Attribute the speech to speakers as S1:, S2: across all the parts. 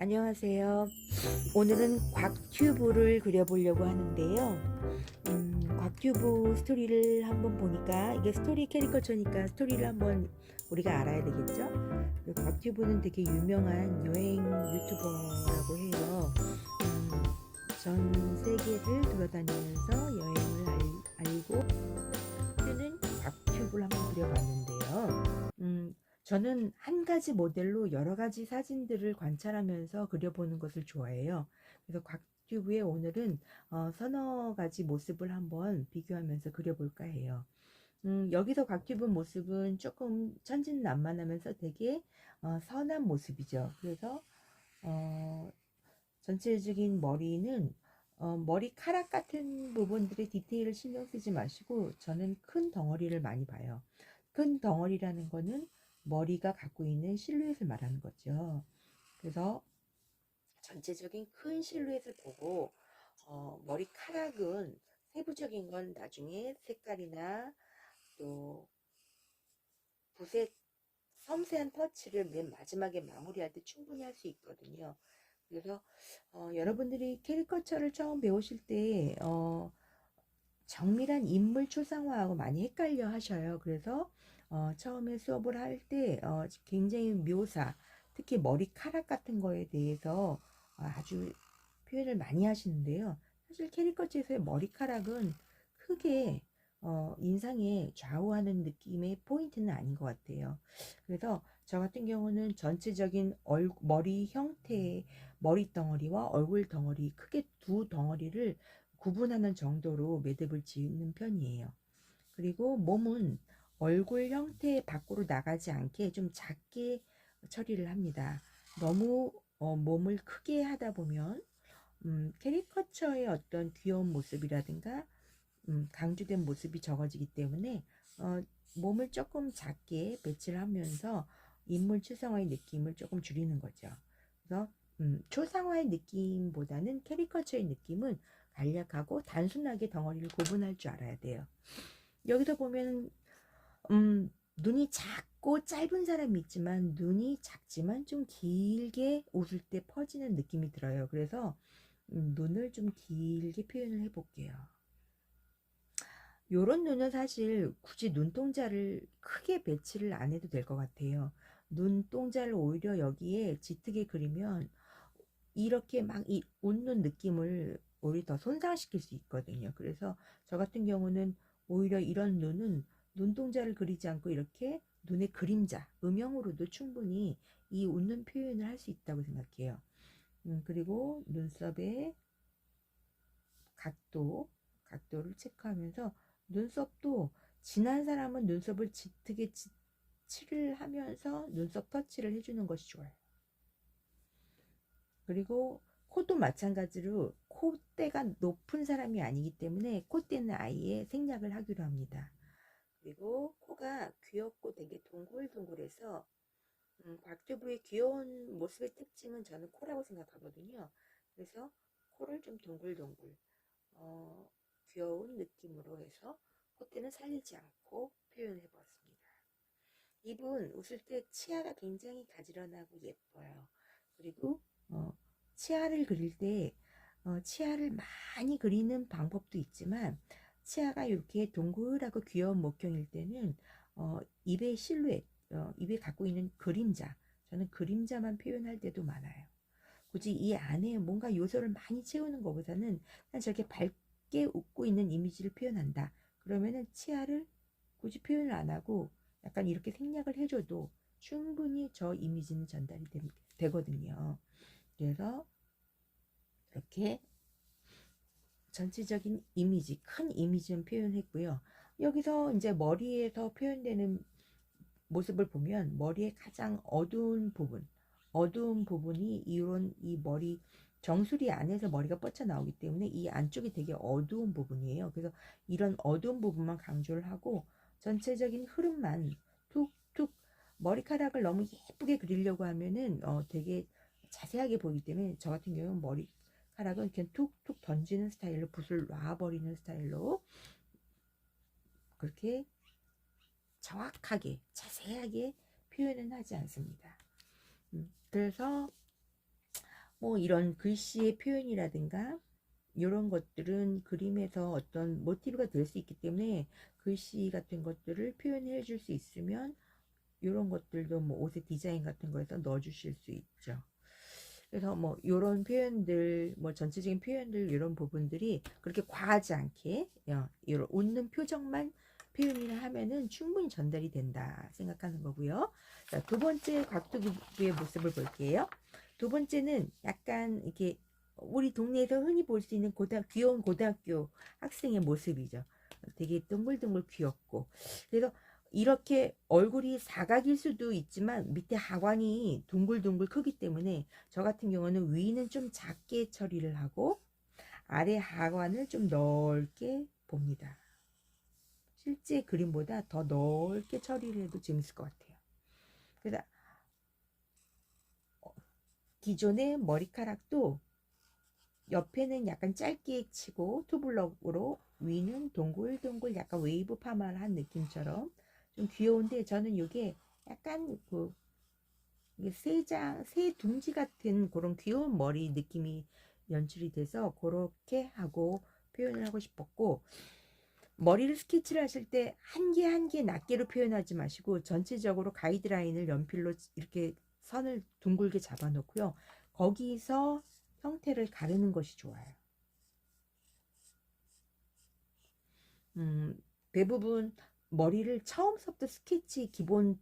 S1: 안녕하세요. 오늘은 곽튜브를 그려보려고 하는데요. 곽튜브 스토리를 한번 보니까 이게 스토리 캐리커처니까 스토리를 한번 우리가 알아야 되겠죠? 곽튜브는 되게 유명한 여행 유튜버라고 해요. 전 세계를 돌아다니면서 여행을 알고 쓰는 곽튜브를 한번 그려봤는데요. 저는 한 가지 모델로 여러 가지 사진들을 관찰하면서 그려보는 것을 좋아해요. 그래서 곽튜브에 오늘은 서너 가지 모습을 한번 비교하면서 그려볼까 해요. 여기서 곽튜브 모습은 조금 천진난만하면서 되게 선한 모습이죠. 그래서 어, 전체적인 머리는 머리카락 같은 부분들의 디테일을 신경 쓰지 마시고 저는 큰 덩어리를 많이 봐요. 큰 덩어리라는 거는 머리가 갖고 있는 실루엣을 말하는 거죠. 그래서 전체적인 큰 실루엣을 보고 머리카락은 세부적인 건 나중에 색깔이나 또 붓의 섬세한 터치를 맨 마지막에 마무리할 때 충분히 할 수 있거든요. 그래서 여러분들이 캐리커처를 처음 배우실 때 정밀한 인물 초상화하고 많이 헷갈려 하셔요. 그래서 처음에 수업을 할 때 굉장히 묘사, 특히 머리카락 같은 거에 대해서 아주 표현을 많이 하시는데요. 사실 캐리커처에서의 머리카락은 크게 인상에 좌우하는 느낌의 포인트는 아닌 것 같아요. 그래서 저 같은 경우는 전체적인 머리 형태의 머리 덩어리와 얼굴 덩어리, 크게 두 덩어리를 구분하는 정도로 매듭을 지는 편이에요. 그리고 몸은 얼굴 형태 밖으로 나가지 않게 좀 작게 처리를 합니다. 너무 몸을 크게 하다 보면 캐리커처의 어떤 귀여운 모습이라든가 강조된 모습이 적어지기 때문에 어, 몸을 조금 작게 배치를 하면서 인물 추상화의 느낌을 조금 줄이는 거죠. 그래서 초상화의 느낌보다는 캐리커처의 느낌은 간략하고 단순하게 덩어리를 구분할 줄 알아야 돼요. 여기서 보면 눈이 작고 짧은 사람이 있지만 눈이 작지만 좀 길게 웃을 때 퍼지는 느낌이 들어요. 그래서 눈을 좀 길게 표현을 해볼게요. 요런 눈은 사실 굳이 눈동자를 크게 배치를 안 해도 될 것 같아요. 눈동자를 오히려 여기에 짙게 그리면 이렇게 막 이 웃는 느낌을 오히려 더 손상시킬 수 있거든요. 그래서 저 같은 경우는 오히려 이런 눈은 눈동자를 그리지 않고 이렇게 눈의 그림자, 음영으로도 충분히 이 웃는 표현을 할 수 있다고 생각해요. 그리고 눈썹의 각도를 체크하면서 눈썹도 진한 사람은 눈썹을 짙게 칠을 하면서 눈썹 터치를 해주는 것이 좋아요. 그리고 코도 마찬가지로 콧대가 높은 사람이 아니기 때문에 콧대는 아예 생략을 하기로 합니다. 그리고 코가 귀엽고 되게 동글동글해서 곽튜브의 귀여운 모습의 특징은 저는 코라고 생각하거든요. 그래서 코를 좀 동글동글 어, 귀여운 느낌으로 해서 콧대는 살리지 않고 표현해 보았습니다. 입은 웃을 때 치아가 굉장히 가지런하고 예뻐요. 그리고 치아를 그릴 때 치아를 많이 그리는 방법도 있지만 치아가 이렇게 동글하고 귀여운 목형일 때는 입의 실루엣, 입에 갖고 있는 그림자, 저는 그림자만 표현할 때도 많아요. 굳이 이 안에 뭔가 요소를 많이 채우는 것보다는 그냥 저렇게 밝게 웃고 있는 이미지를 표현한다. 그러면은 치아를 굳이 표현을 안 하고 약간 이렇게 생략을 해줘도 충분히 저 이미지는 전달이 되거든요. 그래서 이렇게 전체적인 이미지, 큰 이미지는 표현했고요. 여기서 이제 머리에서 표현되는 모습을 보면 머리의 가장 어두운 부분이 이런 이 머리 정수리 안에서 머리가 뻗쳐나오기 때문에 이 안쪽이 되게 어두운 부분이에요. 그래서 이런 어두운 부분만 강조를 하고 전체적인 흐름만 툭툭 머리카락을 너무 예쁘게 그리려고 하면은 되게 자세하게 보이기 때문에 저 같은 경우는 머리카락은 그냥 툭툭 던지는 스타일로 붓을 놔버리는 스타일로 그렇게 정확하게 자세하게 표현은 하지 않습니다. 그래서 뭐 이런 글씨의 표현이라든가 이런 것들은 그림에서 어떤 모티브가 될 수 있기 때문에 글씨 같은 것들을 표현해 줄 수 있으면 이런 것들도 뭐 옷의 디자인 같은 거에서 넣어 주실 수 있죠. 그래서 뭐 요런 표현들, 뭐 전체적인 표현들, 이런 부분들이 그렇게 과하지 않게 이런 웃는 표정만 표현을 하면은 충분히 전달이 된다 생각하는 거고요. 자, 두 번째 곽두기의 모습을 볼게요. 두 번째는 약간 이렇게 우리 동네에서 흔히 볼 수 있는 귀여운 고등학교 학생의 모습이죠. 되게 둥글둥글 귀엽고. 그래서 이렇게 얼굴이 사각일 수도 있지만 밑에 하관이 둥글둥글 크기 때문에 저 같은 경우는 위는 좀 작게 처리를 하고 아래 하관을 좀 넓게 봅니다. 실제 그림보다 더 넓게 처리를 해도 재밌을 것 같아요. 그래서 기존의 머리카락도 옆에는 약간 짧게 치고 투블럭으로 위는 동글동글 약간 웨이브 파마를 한 느낌처럼 좀 귀여운데, 저는 이게 약간 그 새 둥지 같은 그런 귀여운 머리 느낌이 연출이 돼서 그렇게 하고 표현을 하고 싶었고, 머리를 스케치를 하실 때 한 개 한 개 낱개로 표현하지 마시고 전체적으로 가이드라인을 연필로 이렇게 선을 둥글게 잡아 놓고요. 거기서 형태를 가르는 것이 좋아요. 대부분 머리를 처음부터 스케치 기본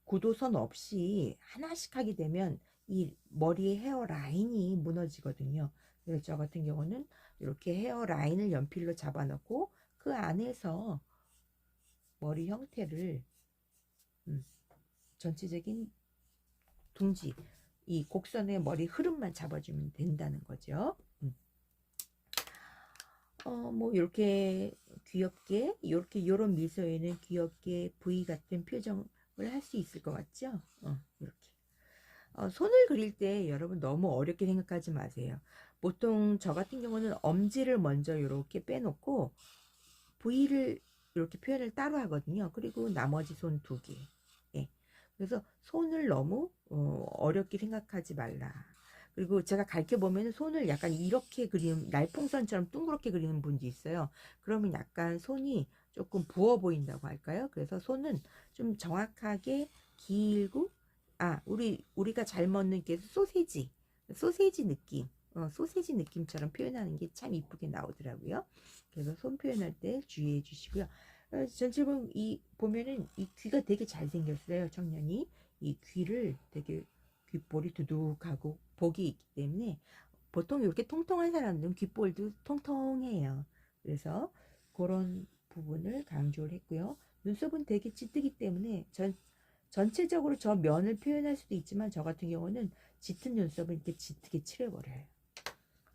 S1: 구도선 없이 하나씩 하게 되면 이 머리의 헤어 라인이 무너지거든요. 그래서 저 같은 경우는 이렇게 헤어 라인을 연필로 잡아놓고 그 안에서 머리 형태를 전체적인 둥지, 이 곡선의 머리 흐름만 잡아주면 된다는 거죠. 뭐 이렇게 귀엽게, 이렇게 요런 미소에는 귀엽게 V 같은 표정을 할 수 있을 것 같죠? 이렇게. 손을 그릴 때 여러분 너무 어렵게 생각하지 마세요. 보통 저 같은 경우는 엄지를 먼저 이렇게 빼놓고 V를 이렇게 표현을 따로 하거든요. 그리고 나머지 손 두 개. 예. 그래서 손을 너무 어렵게 생각하지 말라. 그리고 제가 가르쳐 보면 손을 약간 이렇게 그리는, 날풍선처럼 둥그렇게 그리는 분도 있어요. 그러면 약간 손이 조금 부어 보인다고 할까요? 그래서 손은 좀 정확하게 길고, 우리가 잘 먹는 게 소세지 느낌, 소세지 느낌처럼 표현하는 게 참 이쁘게 나오더라고요. 그래서 손 표현할 때 주의해 주시고요. 전체적으로 보면은 이 귀가 되게 잘 생겼어요. 청년이 이 귀를 되게, 귓볼이 두둑하고 복이 있기 때문에 보통 이렇게 통통한 사람들은 귓볼도 통통해요. 그래서 그런 부분을 강조를 했고요. 눈썹은 되게 짙기 때문에 전체적으로 저 면을 표현할 수도 있지만, 저 같은 경우는 짙은 눈썹은 이렇게 짙게 칠해버려요.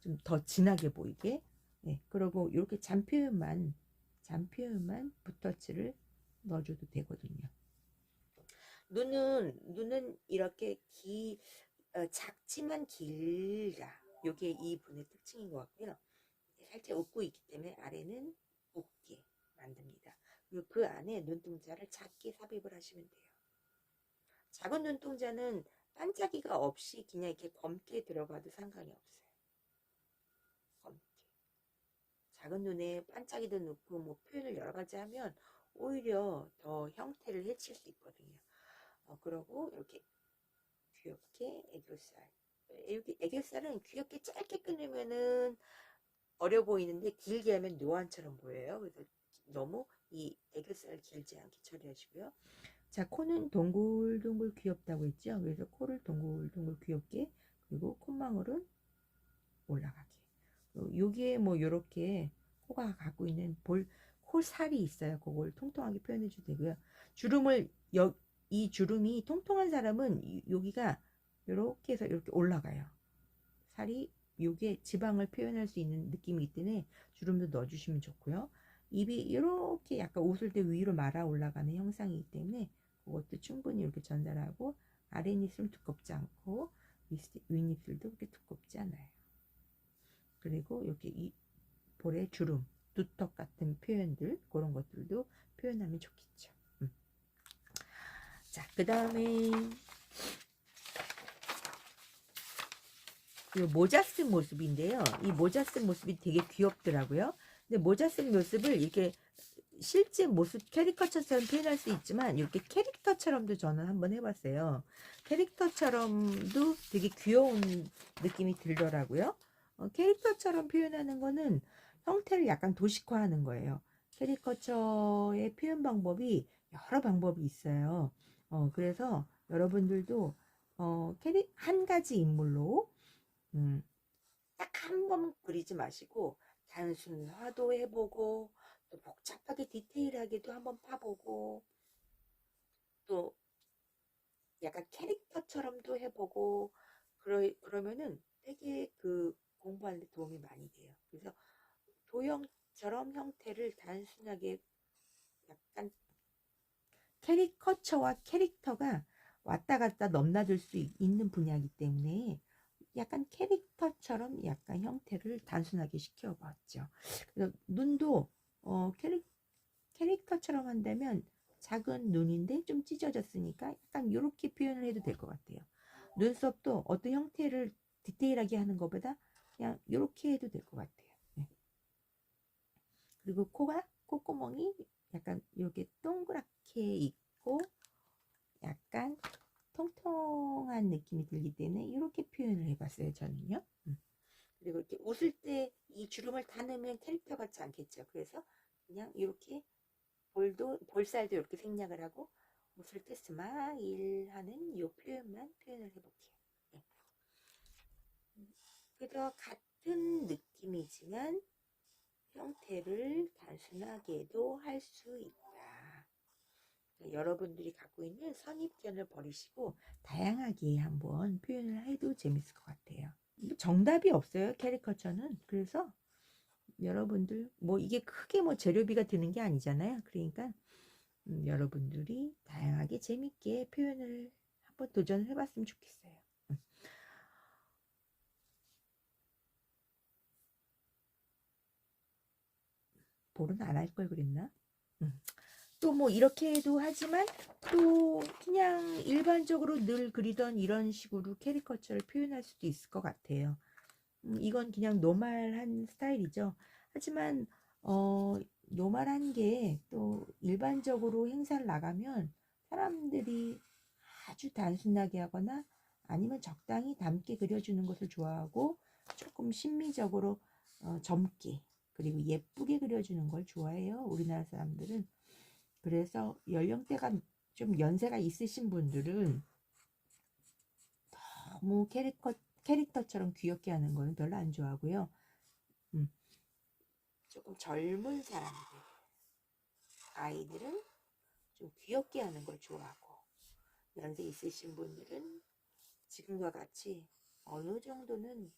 S1: 좀 더 진하게 보이게. 네, 그리고 이렇게 잔 표현만 붓터치를 넣어줘도 되거든요. 눈은 이렇게 작지만 길다. 이게 이 분의 특징인 것 같고요. 살짝 웃고 있기 때문에 아래는 웃게 만듭니다. 그리고 그 안에 눈동자를 작게 삽입을 하시면 돼요. 작은 눈동자는 반짝이가 없이 그냥 이렇게 검게 들어가도 상관이 없어요. 검게. 작은 눈에 반짝이도 넣고 뭐 표현을 여러 가지 하면 오히려 더 형태를 해칠 수 있거든요. 그러고 이렇게 귀엽게 애교살. 이렇게 애교살은 귀엽게 짧게 끊으면은 어려 보이는데 길게 하면 노안처럼 보여요. 그래서 너무 이 애교살을 길지 않게 처리하시고요. 자, 코는 동글동글 귀엽다고 했죠. 그래서 코를 동글동글 귀엽게, 그리고 콧망울은 올라가게. 여기에 뭐 요렇게 코가 갖고 있는 콧살이 있어요. 그걸 통통하게 표현해 주도 되고요. 이 주름이 통통한 사람은 여기가 요렇게 해서 이렇게 올라가요. 살이 요게 지방을 표현할 수 있는 느낌이기 때문에 주름도 넣어주시면 좋고요. 입이 이렇게 약간 웃을 때 위로 말아 올라가는 형상이기 때문에 그것도 충분히 이렇게 전달하고, 아랫입술은 두껍지 않고 윗입술도 그렇게 두껍지 않아요. 그리고 이렇게 이 볼의 주름, 두턱 같은 표현들, 그런 것들도 표현하면 좋겠죠. 자, 그 다음에 이 모자 쓴 모습인데요. 이 모자 쓴 모습이 되게 귀엽더라고요. 근데 모자 쓴 모습을 이렇게 실제 모습 캐릭터처럼 표현할 수 있지만 이렇게 캐릭터처럼도 저는 한번 해봤어요. 캐릭터처럼도 되게 귀여운 느낌이 들더라고요. 캐릭터처럼 표현하는 거는 형태를 약간 도식화하는 거예요. 캐리커처의 표현 방법이 여러 방법이 있어요. 그래서 여러분들도 한 가지 인물로 딱 한 번 그리지 마시고 단순화도 해보고 또 복잡하게 디테일하게도 한번 파보고 또 약간 캐릭터처럼도 해보고 그러면은 되게 그 공부하는 데 도움이 많이 돼요. 그래서 도형처럼 형태를 단순하게 약간 캐리커처와 캐릭터가 왔다 갔다 넘나들 수 있는 분야이기 때문에 약간 캐릭터처럼 약간 형태를 단순하게 시켜봤죠. 그래서 눈도 캐릭터처럼 한다면 작은 눈인데 좀 찢어졌으니까 약간 이렇게 표현을 해도 될 것 같아요. 눈썹도 어떤 형태를 디테일하게 하는 것보다 그냥 이렇게 해도 될 것 같아요. 네. 그리고 콧구멍이 약간 이렇게 동그랗게 있고 약간 통통한 느낌이 들기 때문에 이렇게 표현을 해봤어요. 저는요. 그리고 이렇게 웃을 때 이 주름을 다 넣으면 캐릭터 같지 않겠죠. 그래서 그냥 이렇게 볼살도 이렇게 생략을 하고 웃을 때 스마일 하는 이 표현만 표현을 해볼게요. 네. 그래서 같은 느낌이지만 형태를 단순하게도 할 수 있다. 여러분들이 갖고 있는 선입견을 버리시고 다양하게 한번 표현을 해도 재밌을 것 같아요. 정답이 없어요, 캐리커처는. 그래서 여러분들 뭐 이게 크게 뭐 재료비가 드는 게 아니잖아요. 그러니까 여러분들이 다양하게 재밌게 표현을 한번 도전을 해봤으면 좋겠어요. 볼은 안 할 걸 그랬나? 또 뭐 이렇게 해도 하지만 또 그냥 일반적으로 늘 그리던 이런 식으로 캐리커처를 표현할 수도 있을 것 같아요. 이건 그냥 노멀한 스타일이죠. 하지만 노멀한 게 또 일반적으로 행사를 나가면 사람들이 아주 단순하게 하거나 아니면 적당히 담게 그려주는 것을 좋아하고 조금 심미적으로 젊게 그리고 예쁘게 그려주는 걸 좋아해요. 우리나라 사람들은. 그래서 연령대가 좀 연세가 있으신 분들은 너무 캐릭터처럼 귀엽게 하는 거는 별로 안 좋아하고요. 조금 젊은 사람들, 아이들은 좀 귀엽게 하는 걸 좋아하고, 연세 있으신 분들은 지금과 같이 어느 정도는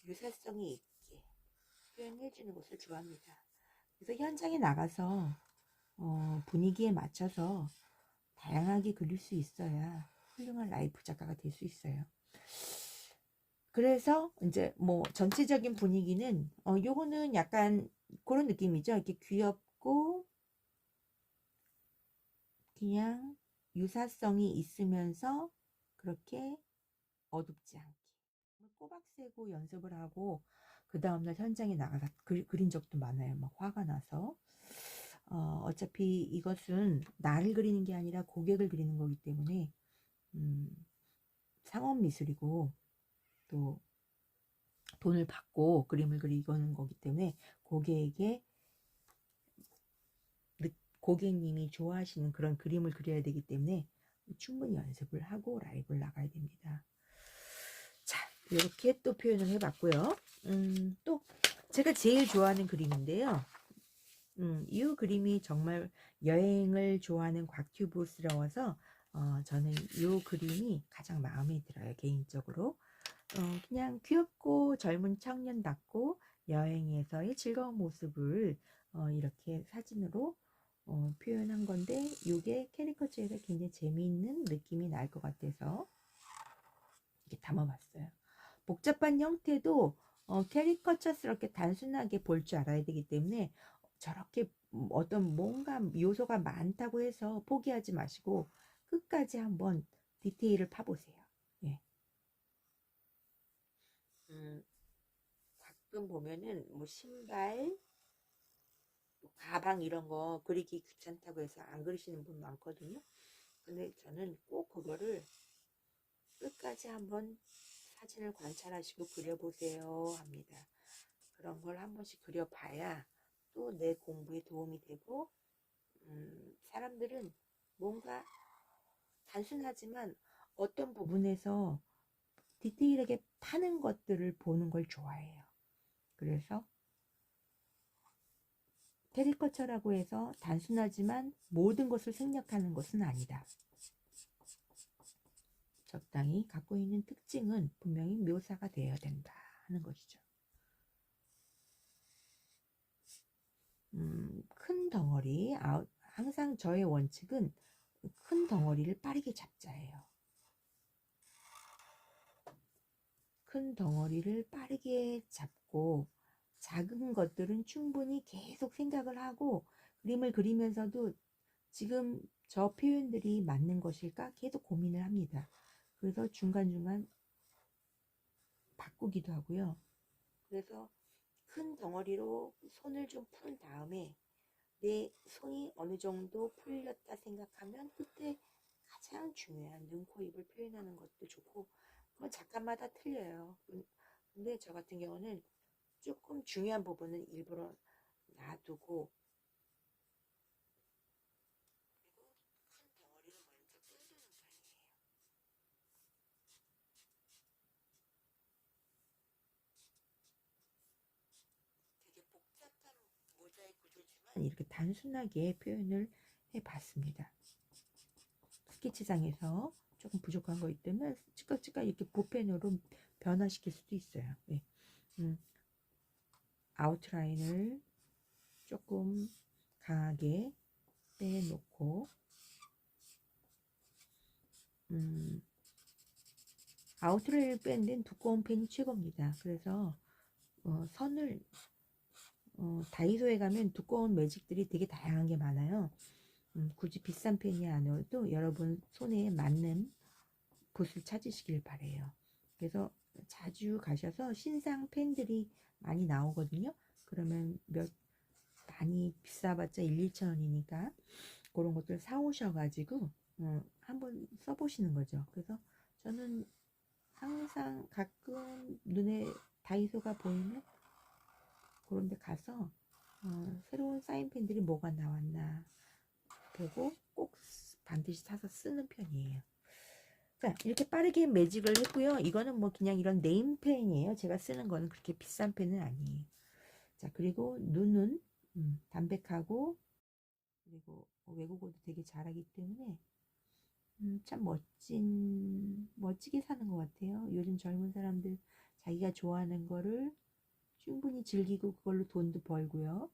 S1: 유사성이 있게 표현해주는 것을 좋아합니다. 그래서 현장에 나가서 분위기에 맞춰서 다양하게 그릴 수 있어야 훌륭한 라이프 작가가 될 수 있어요. 그래서 이제 뭐 전체적인 분위기는 요거는 약간 그런 느낌이죠. 이렇게 귀엽고 그냥 유사성이 있으면서 그렇게 어둡지 않게 꼬박 세고 연습을 하고 그 다음날 현장에 나가서 그린 적도 많아요. 막 화가 나서 어차피 이것은 나를 그리는 게 아니라 고객을 그리는 거기 때문에 상업 미술이고 또 돈을 받고 그림을 그리는 거기 때문에 고객에게 고객님이 좋아하시는 그런 그림을 그려야 되기 때문에 충분히 연습을 하고 라이브를 나가야 됩니다. 자, 이렇게 또 표현을 해봤고요. 또 제가 제일 좋아하는 그림인데요. 이 그림이 정말 여행을 좋아하는 곽튜브스러워서 저는 이 그림이 가장 마음에 들어요. 개인적으로. 그냥 귀엽고 젊은 청년답고 여행에서의 즐거운 모습을 이렇게 사진으로 표현한 건데 이게 캐리커처에서 굉장히 재미있는 느낌이 날 것 같아서 이렇게 담아봤어요. 복잡한 형태도 캐리커처스럽게 단순하게 볼 줄 알아야 되기 때문에 저렇게 어떤 뭔가 요소가 많다고 해서 포기하지 마시고 끝까지 한번 디테일을 파보세요. 예. 가끔 보면은 뭐 신발, 뭐 가방 이런 거 그리기 귀찮다고 해서 안 그리시는 분 많거든요. 근데 저는 꼭 그거를 끝까지 한번 사진을 관찰하시고 그려보세요 합니다. 그런 걸 한 번씩 그려봐야 또 내 공부에 도움이 되고, 사람들은 뭔가 단순하지만 어떤 부분에서 디테일하게 파는 것들을 보는 걸 좋아해요. 그래서 캐리커처라고 해서 단순하지만 모든 것을 생략하는 것은 아니다. 적당히 갖고 있는 특징은 분명히 묘사가 되어야 된다 하는 것이죠. 큰 덩어리, 항상 저의 원칙은 큰 덩어리를 빠르게 잡자예요. 큰 덩어리를 빠르게 잡고 작은 것들은 충분히 계속 생각을 하고 그림을 그리면서도 지금 저 표현들이 맞는 것일까 계속 고민을 합니다. 그래서 중간중간 바꾸기도 하고요. 그래서 큰 덩어리로 손을 좀 푼 다음에 내 손이 어느 정도 풀렸다 생각하면 그때 가장 중요한 눈, 코, 입을 표현하는 것도 좋고, 그건 작가마다 틀려요. 근데 저 같은 경우는 조금 중요한 부분은 일부러 놔두고, 그리고 큰 덩어리를 먼저 뜯는 편이에요. 되게 복잡한 모자이크 구조지만 이렇게 단순하게 표현을 해봤습니다. 스케치장에서 조금 부족한 거 있다면 찌깍찌깍 이렇게 붓펜으로 변화시킬 수도 있어요. 네. 아웃라인을 조금 강하게 빼놓고 아웃라인을 뺀 데는 두꺼운 펜이 최고입니다. 그래서 선을 다이소에 가면 두꺼운 매직들이 되게 다양한 게 많아요. 굳이 비싼 펜이 아니어도 여러분 손에 맞는 붓을 찾으시길 바래요. 그래서 자주 가셔서 신상 펜들이 많이 나오거든요. 그러면 많이 비싸봤자 1, 2천 원이니까 그런 것들 사오셔가지고 한번 써보시는 거죠. 그래서 저는 항상 가끔 눈에 다이소가 보이면 그런 데 가서 새로운 사인펜들이 뭐가 나왔나 보고 꼭 반드시 사서 쓰는 편이에요. 자, 이렇게 빠르게 매직을 했고요. 이거는 뭐 그냥 이런 네임펜이에요. 제가 쓰는 거는 그렇게 비싼 펜은 아니에요. 자, 그리고 눈은 담백하고, 그리고 외국어도 되게 잘하기 때문에 참 멋지게 사는 것 같아요. 요즘 젊은 사람들 자기가 좋아하는 거를 충분히 즐기고 그걸로 돈도 벌고요.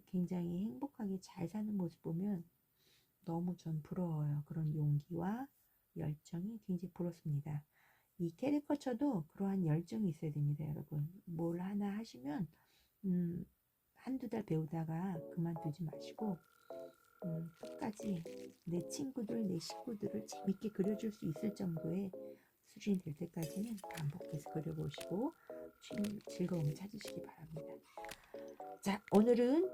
S1: 굉장히 행복하게 잘 사는 모습 보면 너무 전 부러워요. 그런 용기와 열정이 굉장히 부럽습니다. 이 캐리커처도 그러한 열정이 있어야 됩니다, 여러분. 뭘 하나 하시면 한두 달 배우다가 그만두지 마시고 끝까지 내 친구들, 내 식구들을 재밌게 그려줄 수 있을 정도의 수준이 될 때까지는 반복해서 그려보시고 즐거움을 찾으시기 바랍니다. 자, 오늘은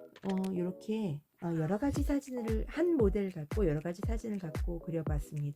S1: 이렇게 여러 가지 사진을 한 모델 갖고 여러 가지 사진을 갖고 그려봤습니다.